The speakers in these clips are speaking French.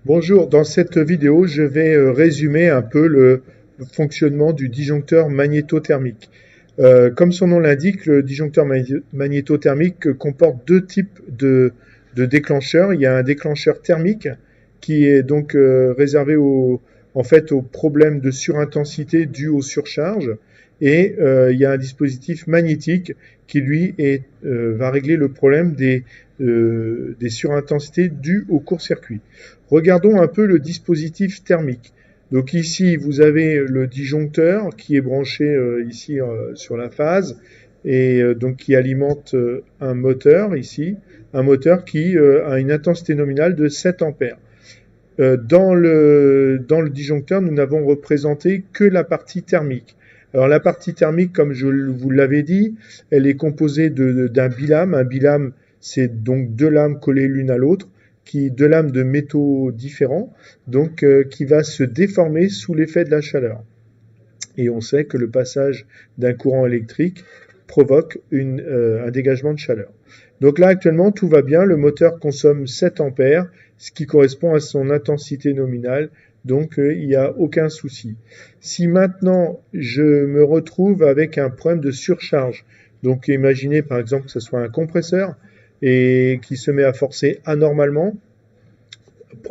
Bonjour, dans cette vidéo, je vais résumer un peu le fonctionnement du disjoncteur magnétothermique. Comme son nom l'indique, le disjoncteur magnétothermique comporte deux types de déclencheurs. Il y a un déclencheur thermique qui est donc réservé en fait, aux problèmes de surintensité dus aux surcharges. Et il y a un dispositif magnétique qui, lui, va régler le problème des surintensités dues au court-circuit. Regardons un peu le dispositif thermique. Donc ici, vous avez le disjoncteur qui est branché ici sur la phase et donc qui alimente un moteur ici, un moteur qui a une intensité nominale de 7 ampères. Dans le disjoncteur, nous n'avons représenté que la partie thermique. Alors la partie thermique, comme je vous l'avais dit, elle est composée d'un bilame. Un bilame, c'est donc deux lames collées l'une à l'autre, deux lames de métaux différents, donc qui va se déformer sous l'effet de la chaleur. Et on sait que le passage d'un courant électrique provoque un dégagement de chaleur. Donc là, actuellement, tout va bien. Le moteur consomme 7 ampères, ce qui correspond à son intensité nominale. Donc, il n'y a aucun souci. Si maintenant, je me retrouve avec un problème de surcharge, donc imaginez par exemple que ce soit un compresseur et qui se met à forcer anormalement,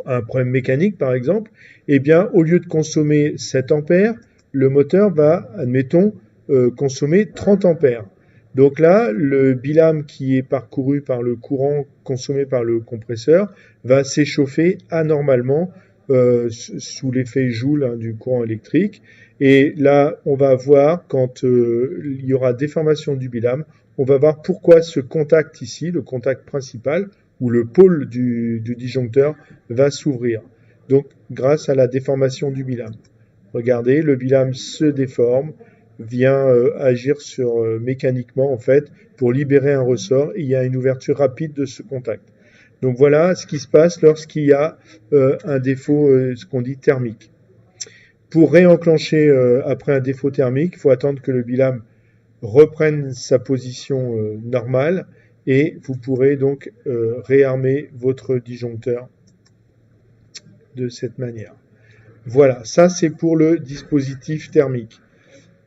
un problème mécanique par exemple, eh bien, au lieu de consommer 7 ampères, le moteur va, admettons, consommer 30 ampères. Donc là, le bilame qui est parcouru par le courant consommé par le compresseur va s'échauffer anormalement sous l'effet Joule du courant électrique. Et là, on va voir, quand il y aura déformation du bilame, on va voir pourquoi ce contact ici, le contact principal, ou le pôle du disjoncteur, va s'ouvrir. Donc, grâce à la déformation du bilame. Regardez, le bilame se déforme, vient agir mécaniquement en fait pour libérer un ressort et il y a une ouverture rapide de ce contact. Donc voilà ce qui se passe lorsqu'il y a un défaut, ce qu'on dit thermique. Pour réenclencher après un défaut thermique, il faut attendre que le bilame reprenne sa position normale et vous pourrez donc réarmer votre disjoncteur de cette manière. Voilà, ça c'est pour le dispositif thermique.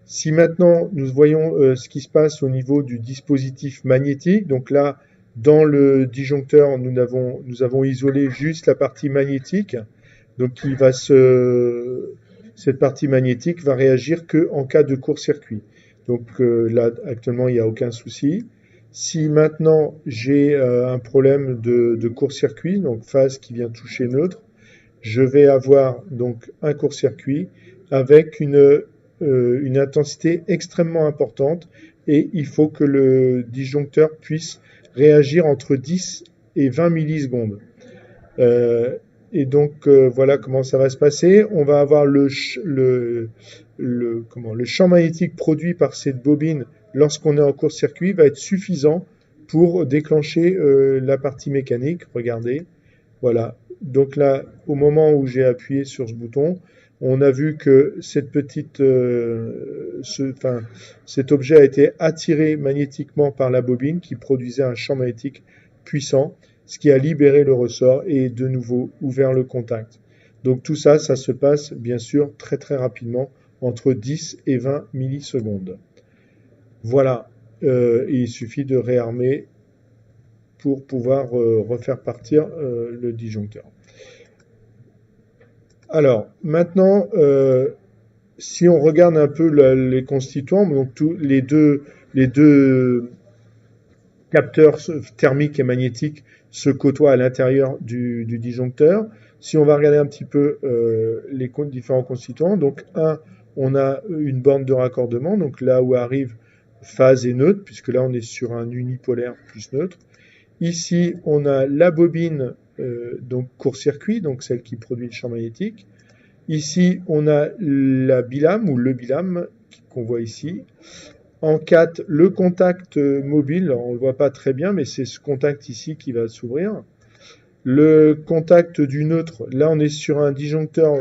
Si maintenant nous voyons ce qui se passe au niveau du dispositif magnétique, donc là, dans le disjoncteur, nous avons isolé juste la partie magnétique, donc cette partie magnétique va réagir qu'en cas de court-circuit. Donc là, actuellement, il n'y a aucun souci. Si maintenant j'ai un problème de court-circuit, donc phase qui vient toucher neutre, je vais avoir donc un court-circuit avec une intensité extrêmement importante et il faut que le disjoncteur puisse réagir entre 10 et 20 millisecondes. Et donc voilà comment ça va se passer. On va avoir le champ magnétique produit par cette bobine lorsqu'on est en court-circuit va être suffisant pour déclencher la partie mécanique. Regardez, voilà. Donc là, au moment où j'ai appuyé sur ce bouton, on a vu que cet objet a été attiré magnétiquement par la bobine qui produisait un champ magnétique puissant, ce qui a libéré le ressort et de nouveau ouvert le contact. Donc tout ça, ça se passe bien sûr très très rapidement, entre 10 et 20 millisecondes. Voilà, il suffit de réarmer pour pouvoir refaire partir le disjoncteur. Alors, maintenant, si on regarde un peu les constituants, donc les deux capteurs thermiques et magnétiques se côtoient à l'intérieur du disjoncteur. Si on va regarder un petit peu les différents constituants, donc on a une borne de raccordement, donc là où arrive phase et neutre, puisque là on est sur un unipolaire plus neutre. Ici, on a la bobine, donc court-circuit, donc celle qui produit le champ magnétique. Ici, on a la bilame ou le bilame qu'on voit ici. En 4, le contact mobile, alors on ne le voit pas très bien, mais c'est ce contact ici qui va s'ouvrir. Le contact du neutre, là on est sur un disjoncteur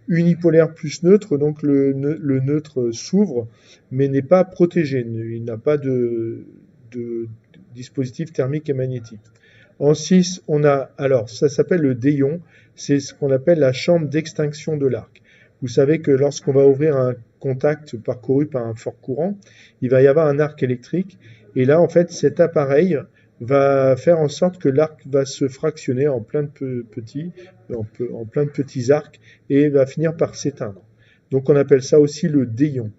unipolaire plus neutre, donc le neutre s'ouvre, mais n'est pas protégé, il n'a pas de dispositif thermique et magnétique. En 6, on a, alors ça s'appelle le déion, c'est ce qu'on appelle la chambre d'extinction de l'arc. Vous savez que lorsqu'on va ouvrir un contact parcouru par un fort courant, il va y avoir un arc électrique, et là en fait cet appareil va faire en sorte que l'arc va se fractionner en plein de petits arcs et va finir par s'éteindre. Donc on appelle ça aussi le déion.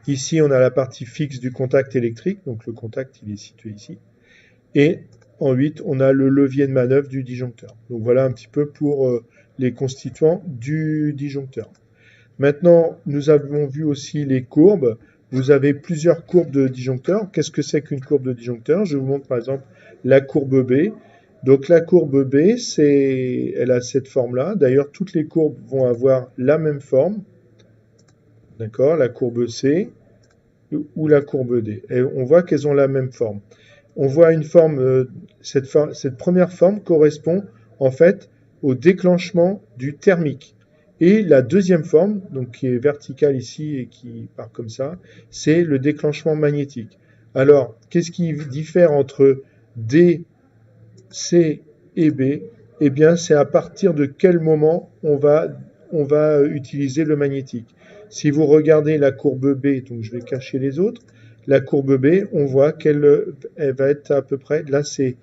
Ici, on a la partie fixe du contact électrique, donc le contact il est situé ici. Et en 8, on a le levier de manœuvre du disjoncteur. Donc voilà un petit peu pour les constituants du disjoncteur. Maintenant, nous avons vu aussi les courbes. Vous avez plusieurs courbes de disjoncteur. Qu'est-ce que c'est qu'une courbe de disjoncteur? Je vous montre par exemple la courbe B. Donc la courbe B, elle a cette forme-là. D'ailleurs, toutes les courbes vont avoir la même forme. D'accord? La courbe C ou la courbe D. Et on voit qu'elles ont la même forme. On voit une forme, cette première forme correspond en fait au déclenchement du thermique. Et la deuxième forme, donc qui est verticale ici et qui part comme ça, c'est le déclenchement magnétique. Alors, qu'est-ce qui diffère entre D, C et B? Eh bien, c'est à partir de quel moment on va utiliser le magnétique. Si vous regardez la courbe B, donc je vais cacher les autres, la courbe B, on voit qu'elle va être à peu près, là ce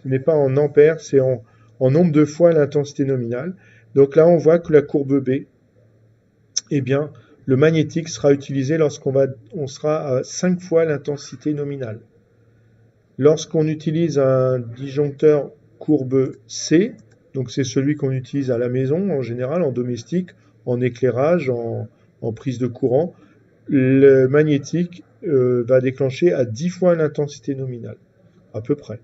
n'est pas en ampères, c'est en nombre de fois l'intensité nominale. Donc là, on voit que la courbe B, eh bien, le magnétique sera utilisé on sera à 5 fois l'intensité nominale. Lorsqu'on utilise un disjoncteur courbe C, donc c'est celui qu'on utilise à la maison en général, en domestique, en éclairage, en prise de courant, le magnétique va déclencher à 10 fois l'intensité nominale, à peu près.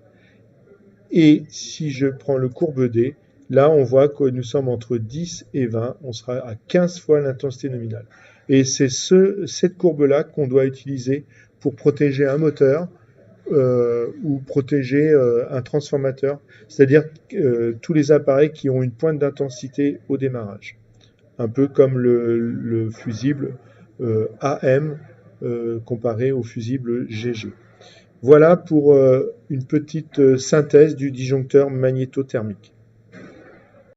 Et si je prends le courbe D, là on voit que nous sommes entre 10 et 20, on sera à 15 fois l'intensité nominale. Et c'est cette courbe-là qu'on doit utiliser pour protéger un moteur ou protéger un transformateur, c'est-à-dire tous les appareils qui ont une pointe d'intensité au démarrage. Un peu comme le fusible AM comparé au fusible GG. Voilà pour une petite synthèse du disjoncteur magnétothermique.